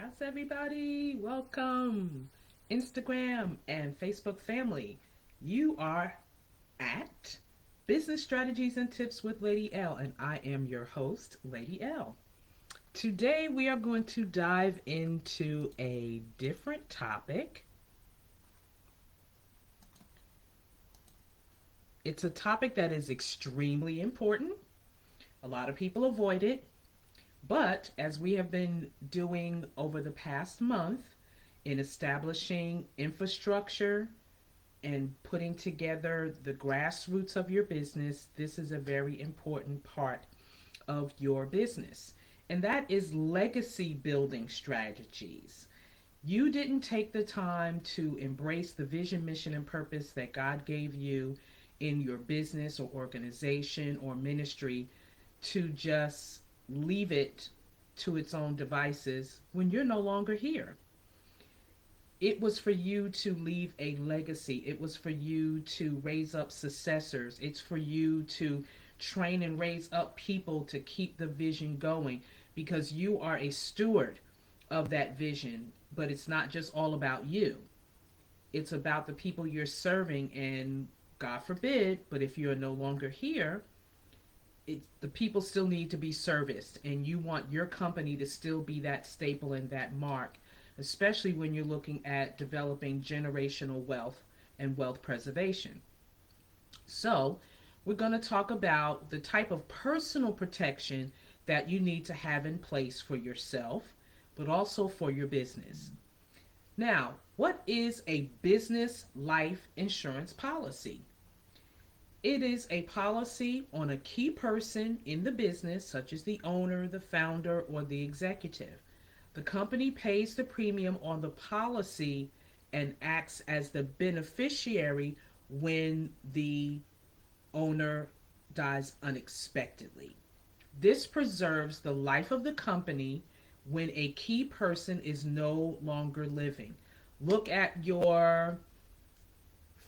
How's everybody? Welcome, Instagram and Facebook family. You are at Business Strategies and Tips with Lady L, and I am your host, Lady L. Today, we are going to dive into a different topic. It's a topic that is extremely important. A lot of people avoid it, but as we have been doing over the past month in establishing infrastructure and putting together the grassroots of your business, this is a very important part of your business. And that is legacy building strategies. You didn't take the time to embrace the vision, mission, and purpose that God gave you in your business or organization or ministry to just leave it to its own devices when you're no longer here. It was for you to leave a legacy. It was for you to raise up successors. It's for you to train and raise up people to keep the vision going because you are a steward of that vision. But it's not just all about you, it's about the people you're serving. And God forbid, but if you're no longer here, the people still need to be serviced, and you want your company to still be that staple and that mark, especially when you're looking at developing generational wealth and wealth preservation. So, we're going to talk about the type of personal protection that you need to have in place for yourself, but also for your business. Now, what is a business life insurance policy? It is a policy on a key person in the business, such as the owner, the founder, or the executive. The company pays the premium on the policy and acts as the beneficiary when the owner dies unexpectedly. This preserves the life of the company when a key person is no longer living. Look at your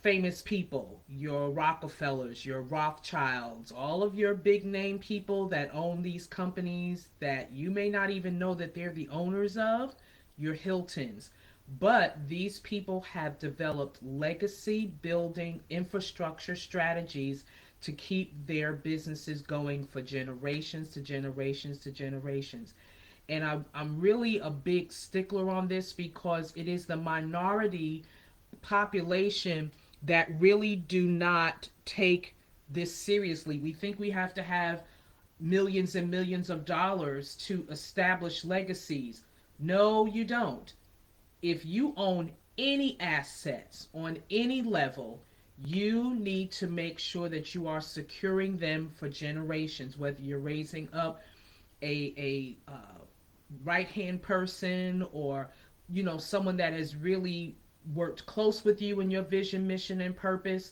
famous people, your Rockefellers, your Rothschilds, all of your big name people that own these companies that you may not even know that they're the owners of, your Hiltons. But these people have developed legacy building infrastructure strategies to keep their businesses going for generations to generations to generations. And I'm really a big stickler on this because it is the minority population that really do not take this seriously. We think we have to have millions and millions of dollars to establish legacies. No, you don't. If you own any assets on any level, you need to make sure that you are securing them for generations, whether you're raising up a right hand person or someone that has really worked close with you in your vision, mission, and purpose,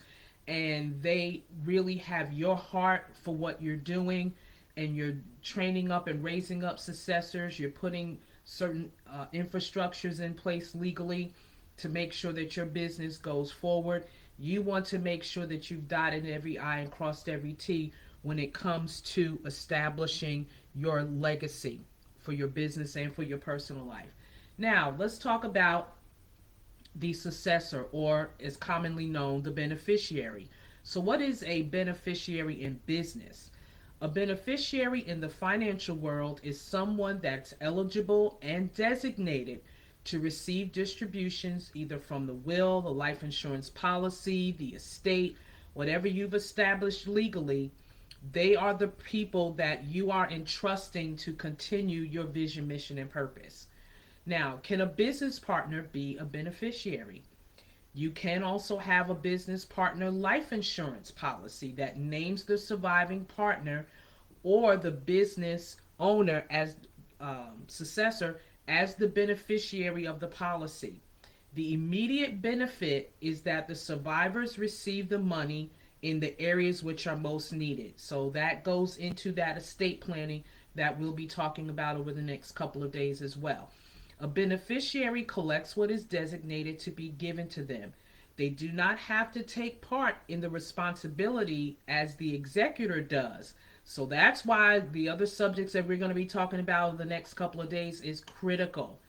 and they really have your heart for what you're doing, and you're training up and raising up successors. You're putting certain infrastructures in place legally to make sure that your business goes forward. You want to make sure that you've dotted every I and crossed every T when it comes to establishing your legacy for your business and for your personal life. Now, let's talk about the successor, or is commonly known, the beneficiary. So, what is a beneficiary in business? A beneficiary in the financial world is someone that's eligible and designated to receive distributions either from the will, the life insurance policy, the estate, whatever you've established legally. They are the people that you are entrusting to continue your vision, mission, and purpose. Now, can a business partner be a beneficiary? You can also have a business partner life insurance policy that names the surviving partner or the business owner as successor as the beneficiary of the policy. The immediate benefit is that the survivors receive the money in the areas which are most needed. So that goes into that estate planning that we'll be talking about over the next couple of days as well. A beneficiary collects what is designated to be given to them. They do not have to take part in the responsibility as the executor does. So that's why the other subjects that we're going to be talking about in the next couple of days is critical.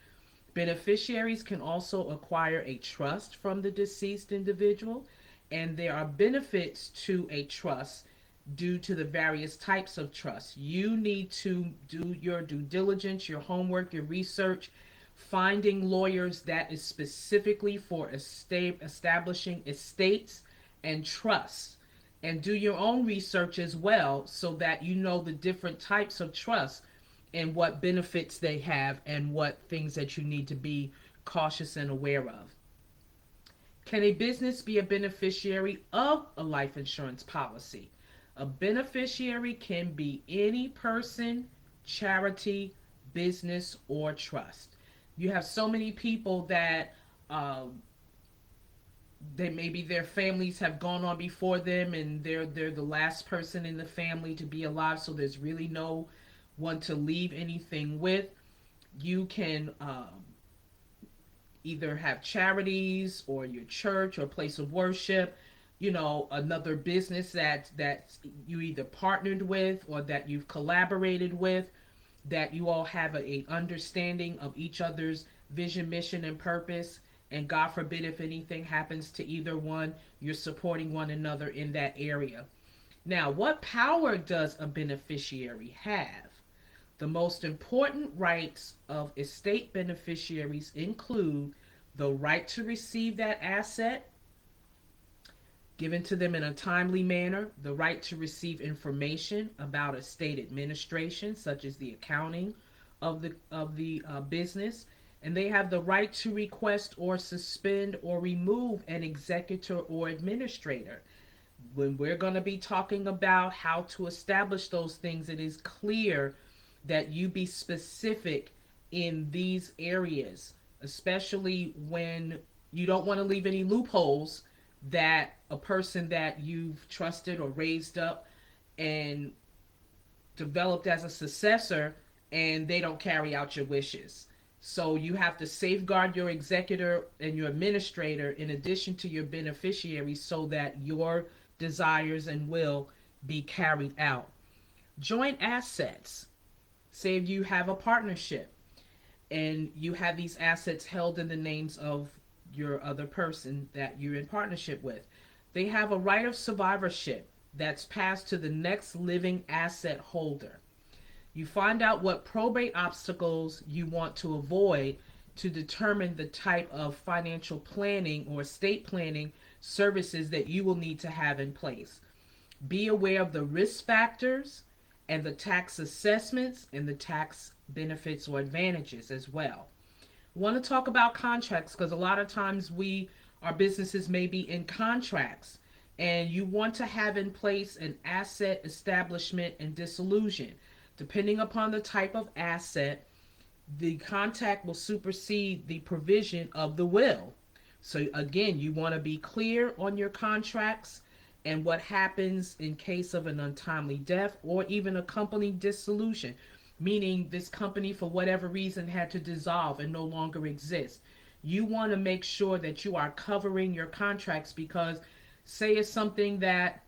Beneficiaries can also acquire a trust from the deceased individual, and there are benefits to a trust due to the various types of trust. You need to do your due diligence, your homework, your research, finding lawyers that is specifically for estate, establishing estates and trusts. And do your own research as well so that you know the different types of trusts and what benefits they have and what things that you need to be cautious and aware of. Can a business be a beneficiary of a life insurance policy? A beneficiary can be any person, charity, business, or trust. You have so many people that they maybe their families have gone on before them and they're the last person in the family to be alive, so there's really no one to leave anything with. You can either have charities or your church or place of worship, another business that you either partnered with or that you've collaborated with, that you all have a understanding of each other's vision, mission, and purpose. And God forbid if anything happens to either one, you're supporting one another in that area. Now, what power does a beneficiary have? The most important rights of estate beneficiaries include the right to receive that asset given to them in a timely manner, the right to receive information about estate administration, such as the accounting of the business, and they have the right to request or suspend or remove an executor or administrator. When we're going to be talking about how to establish those things, it is clear that you be specific in these areas, especially when you don't want to leave any loopholes that a person that you've trusted or raised up and developed as a successor and they don't carry out your wishes. So you have to safeguard your executor and your administrator in addition to your beneficiaries so that your desires and will be carried out. Joint assets. Say if you have a partnership and you have these assets held in the names of your other person that you're in partnership with. They have a right of survivorship that's passed to the next living asset holder. You find out what probate obstacles you want to avoid to determine the type of financial planning or estate planning services that you will need to have in place. Be aware of the risk factors and the tax assessments and the tax benefits or advantages as well. I want to talk about contracts because a lot of times our businesses may be in contracts and you want to have in place an asset establishment and dissolution. Depending upon the type of asset, the contract will supersede the provision of the will. So again, you want to be clear on your contracts and what happens in case of an untimely death or even a company dissolution, meaning this company for whatever reason had to dissolve and no longer exist. You want to make sure that you are covering your contracts because say it's something that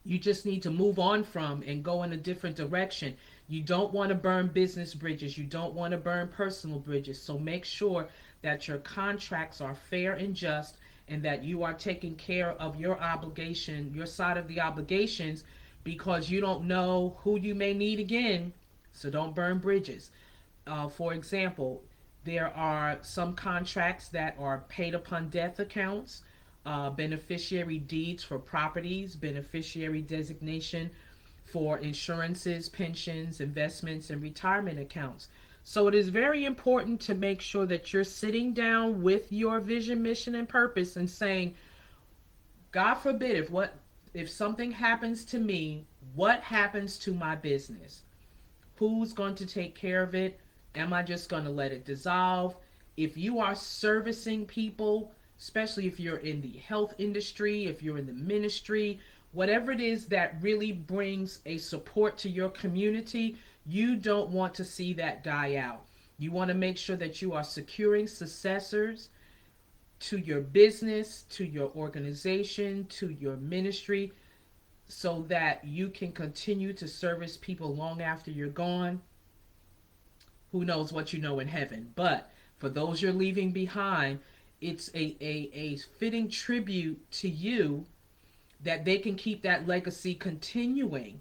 you just need to move on from and go in a different direction. You don't want to burn business bridges. You don't want to burn personal bridges. So make sure that your contracts are fair and just and that you are taking care of your obligation, your side of the obligations, because you don't know who you may need again. So don't burn bridges. For example, there are some contracts that are paid upon death accounts, beneficiary deeds for properties, beneficiary designation for insurances, pensions, investments, and retirement accounts. So it is very important to make sure that you're sitting down with your vision, mission, and purpose and saying, God forbid if something happens to me, what happens to my business? Who's going to take care of it? Am I just going to let it dissolve? If you are servicing people, especially if you're in the health industry, if you're in the ministry, whatever it is that really brings a support to your community, you don't want to see that die out. You want to make sure that you are securing successors to your business, to your organization, to your ministry, so that you can continue to service people long after you're gone. Who knows what you know in heaven? But For those you're leaving behind, it's a fitting tribute to you that they can keep that legacy continuing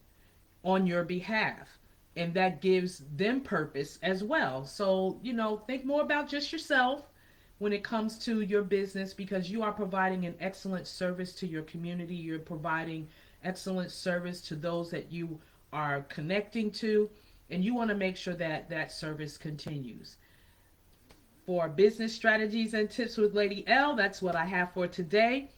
on your behalf. And that gives them purpose as well. So, think more about just yourself when it comes to your business, because you are providing an excellent service to your community. You're providing excellent service to those that you are connecting to, and you want to make sure that that service continues. For business strategies and tips with Lady L, that's what I have for today.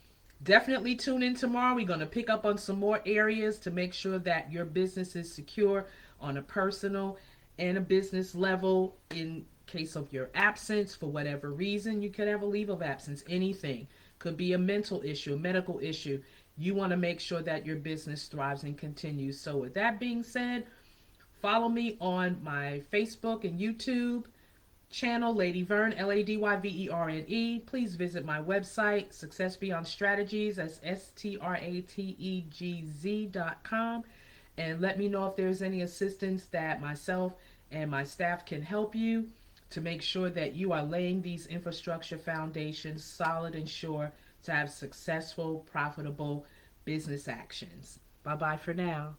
Definitely tune in tomorrow. We're going to pick up on some more areas to make sure that your business is secure on a personal and a business level. In case of your absence, for whatever reason, you could have a leave of absence, anything. Could be a mental issue, a medical issue. You want to make sure that your business thrives and continues. So, with that being said, follow me on my Facebook and YouTube channel, Lady Vern, Ladyverne. Please visit my website, Success Beyond Strategies, that's STRATEGZ.com, and let me know if there's any assistance that myself and my staff can help you to make sure that you are laying these infrastructure foundations solid and sure to have successful, profitable business actions. Bye bye for now.